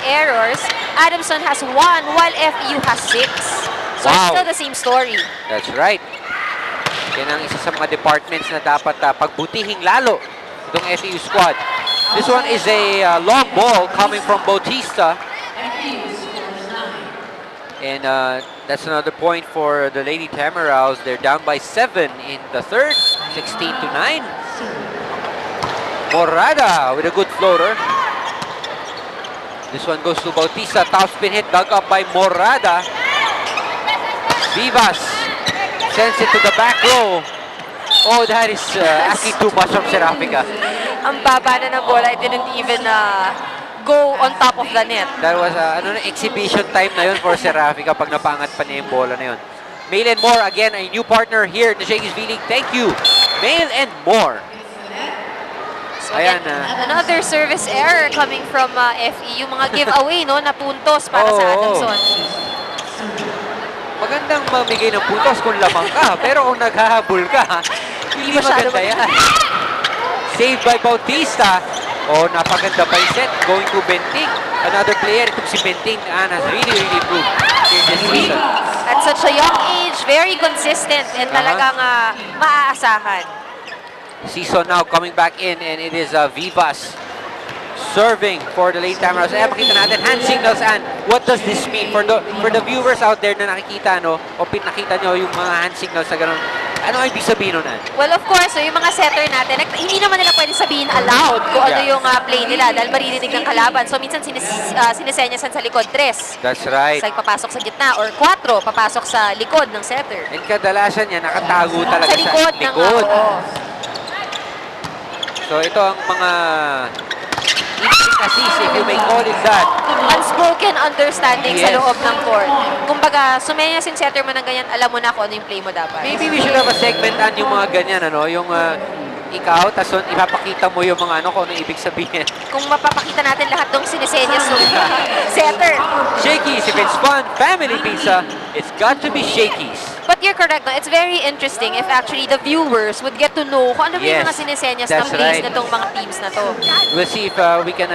errors, Adamson has 1 while FEU has 6. So it's still the same story. That's right. Yan ang isa sa mga departments na dapat pagbutihing lalo itong FEU squad. This one is a long ball coming from Bautista. And that's another point for the Lady Tamaraws. They're down by 7 in the third, 16-9. Morada with a good floater. This one goes to Bautista. Top spin hit dug up by Morada. Vivas sends it to the back row. Oh, that is asking too much from Serafica. Ang baba na ng bola, it didn't even go on top of the net. That was exhibition time na yun for Serafica pag napangat pa niya yung bola na yun. Mail and More, again, a new partner here in the Shakey's V-League. Thank you, Mail and More. So ayan, another service error coming from FE. Yung mga giveaway no, na puntos para sa Adamson. Magandang mamigay ng puntos kung lamang ka, pero kung naghahabol ka, hindi maganda yan. Saved by Bautista. Oh, napaganda pa yung set. Going to Benting. Another player. Itong si Benting has really improved this season. At such a young age, very consistent and talagang maaasahan. Season now coming back in and it is Vivas serving for the Lady Tamaraws. Ayan, makita natin hand signals and what does this mean for the viewers out there na nakikita no o nakita nyo yung mga hand signals na gano'n. Ano ang ibig sabihin nun? Well, of course, so yung mga setter natin, hindi naman nila pwede sabihin aloud kung ano yung play nila dahil maririnig ng kalaban. So, minsan sinesenyasan sa likod, 3. That's right. Sa papasok sa gitna or 4, papasok sa likod ng setter. And kadalasan niya, nakatago talaga sa likod. So, ito ang mga intricacies, if you may call it that. Unspoken understanding sa loob ng court. Kumbaga, sumenya sin setter mo ng ganyan, alam mo na kung ano yung play mo dapat. Maybe we should have a segmentan yung mga ganyan, ano? Yung ikaw, tapos ipapakita mo yung mga ano kung ano ibig sabihin. Kung mapapakita natin lahat ng sinesenyas ng setter. Shakey's, if it's fun, family pizza, it's got to be Shakey's. But you're correct, no? It's very interesting if actually the viewers would get to know kung ano ba yung mga sinesenyas ng plays na itong mga teams na to. We'll see if we can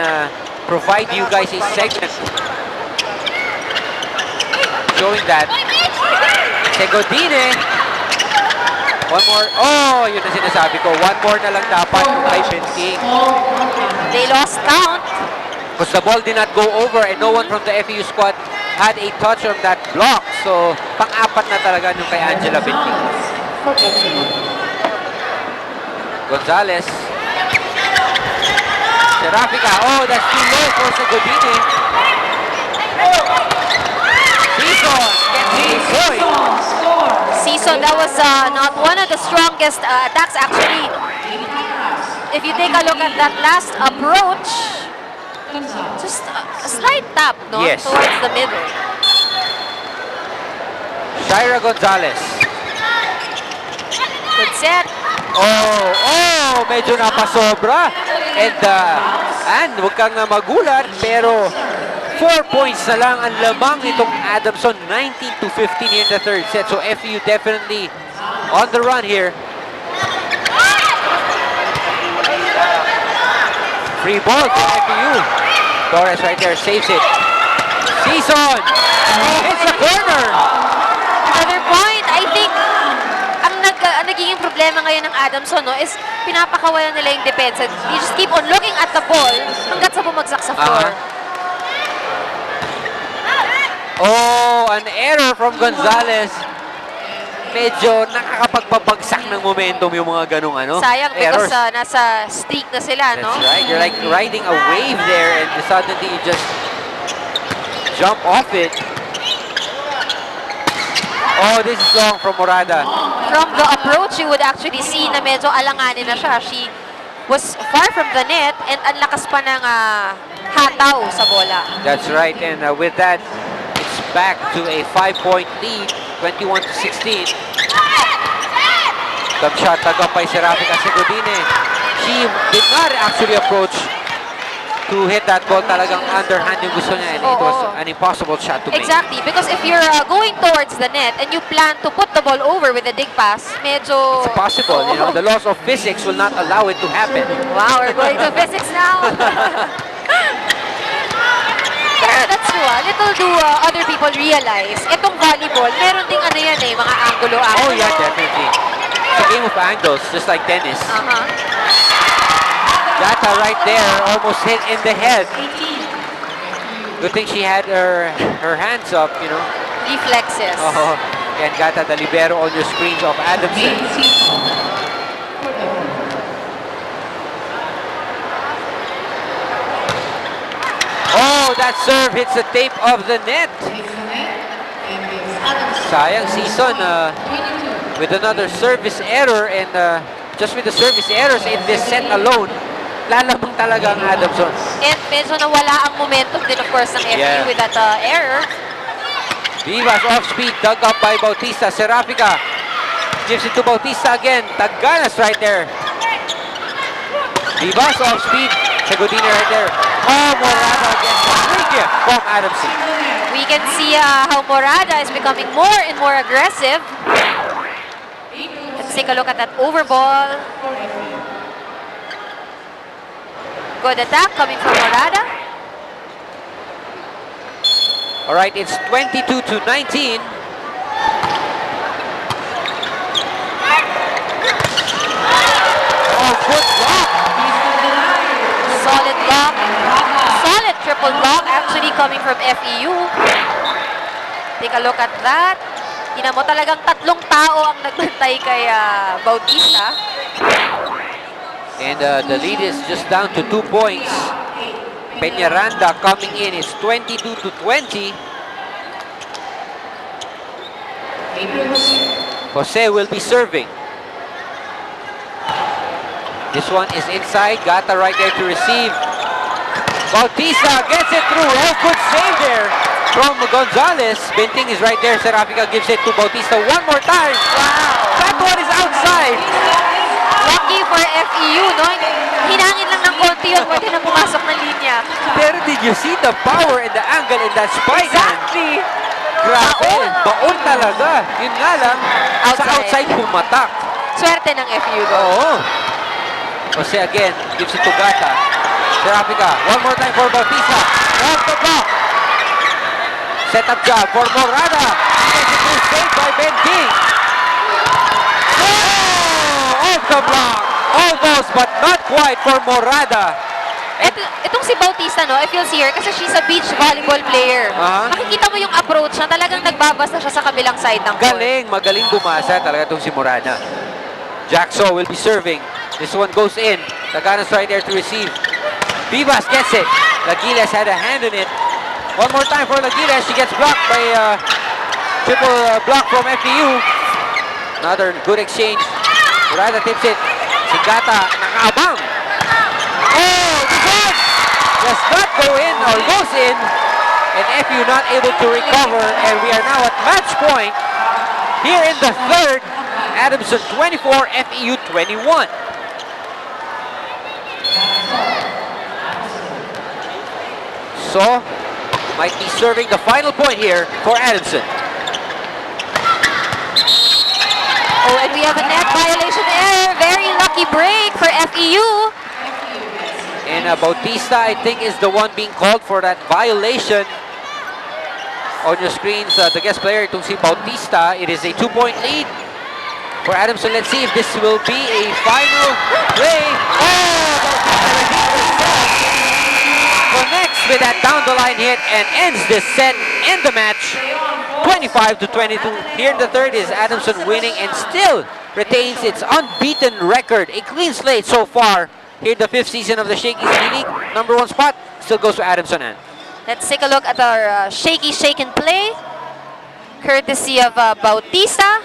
provide you guys a segment showing that. Segodine. One more. Oh, yun ang sinasabi ko. One more na lang dapat kay Benting. They lost count. Because the ball did not go over and no one from the FEU squad had a touch on that block. So, pang-apat na talaga yung kay Angela Benting. Gonzalez. Serafica. Oh, that's too low for Segodine. Season gets the point. Season, that was not one of the strongest attacks actually. If you take a look at that last approach, just a slight tap, no? Yes. Towards the middle. Shaira Gonzalez. Good set. Oh, medyo napasobra. And huwag kang magulat, pero 4 points na lang ang lamang itong Adamson, 19-15 here in the third set. So FEU definitely on the run here. Free ball to FEU. Torres right there, saves it. Season! It's a corner! Another point, I think, ang nagiging problema ngayon ng Adamson, no, is pinapakawalan nila yung depensa. You just keep on looking at the ball hanggat sa bumagsak sa floor. Oh, an error from Gonzalez. Medyo nakakapagpabagsak ng momentum yung mga ganung Sayang because errors. nasa streak na sila, no? That's right. You're like riding a wave there and suddenly you just jump off it. Oh, this is long from Morada. From the approach, you would actually see na medyo alanganin na siya. She was far from the net and ang lakas pa ng hataw sa bola. That's right. And with that, it's back to a 5-point lead, 21-16. Dump shot tagap by Serafica Segodine. She did not actually approach to hit that ball. Talagang underhand yung gusto niya and it was an impossible shot to make. Exactly, because if you're going towards the net and you plan to put the ball over with a dig pass, medyo... It's possible, you know, the laws of physics will not allow it to happen. Wow, we're going to physics now. little do other people realize, itong volleyball, meron ding ano yan eh, mga angulo-angulo. Oh yeah, definitely. It's a game of angles, just like tennis. Uh-huh. Gata right there, almost hit in the head. Good thing she had her hands up, you know. Reflexes. Oh, and Gata the libero on your screens of Adamson. Oh, that serve hits the tape of the net. Sayang season with another service error, and just with the service errors in this set alone, lalamang talaga ang Adamson. And medyo nawala ang momentum din of course ng FU Yeah. with that error. Vivas off speed, dug up by Bautista. Serafica gives it to Bautista again. Taganas right there. Vivas off speed. Sagodini right there. Oh, Morada against the free gift from Adamson. We can see how Morada is becoming more and more aggressive. Let's take a look at that overball. Good attack coming from Morada. All right, it's 22-19. Oh, good block. Solid block. Solid triple block actually coming from FEU. Take a look at that. Tingnan mo, talagang tatlong tao ang nagbantay kay Bautista. And the lead is just down to 2 points. Peñaranda coming in. It's 22-20. Jose will be serving. This one is inside. Gata right there to receive. Bautista gets it through. Oh, good save there from Gonzalez. Binting is right there. Serafica gives it to Bautista one more time. Wow! That one is outside. Lucky for FEU, no? Hinangin lang ng konti yun, pwede na pumasok ng linya. Pero did you see the power and the angle in that spike? Exactly! Grabe. Baon. Baon talaga. Yun nga lang, sa Outside. outside pumatak. Swerte ng FEU doon. Oo. Jose again, gives it to Gata. Serafica, one more time for Bautista. Off the block. Set up job for Morada. Gets it to save by Benting. Oh! Off the block. Almost, but not quite for Morada. Itong si Bautista, no, I feel here kasi she's a beach volleyball player. Aha. Makikita mo yung approach na talagang nagbabasa siya sa kabilang side ng court. Galing, magaling bumasa talaga itong si Morada. Jackso will be serving. This one goes in. Taganas right there to receive. Vivas gets it. Lagiles had a hand in it. One more time for Lagiles. She gets blocked by triple block from FEU. Another good exchange. Morada tips it. Si Gata nakaabang. Oh, this one does not go in or goes in. And FEU not able to recover. And we are now at match point. Here in the third, Adamson 24, FEU 21. So, might be serving the final point here for Adamson. Oh, and we have a net violation error. Very lucky break for FEU. And Bautista, I think, is the one being called for that violation. On your screens, the guest player, itong si Bautista. It is a 2-point lead for Adamson. Let's see if this will be a final play. Oh, connects with that down the line hit and ends this set and the match 25-22. Here in the third is Adamson winning and still retains its unbeaten record. A clean slate so far. Here in the fifth season of the Shakey's League. Number one spot still goes to Adamson. Let's take a look at our shaky shake and play. Courtesy of Bautista.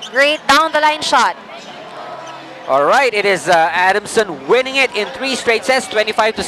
Great down the line shot. All right, it is Adamson winning it in 3 straight sets, 25-7.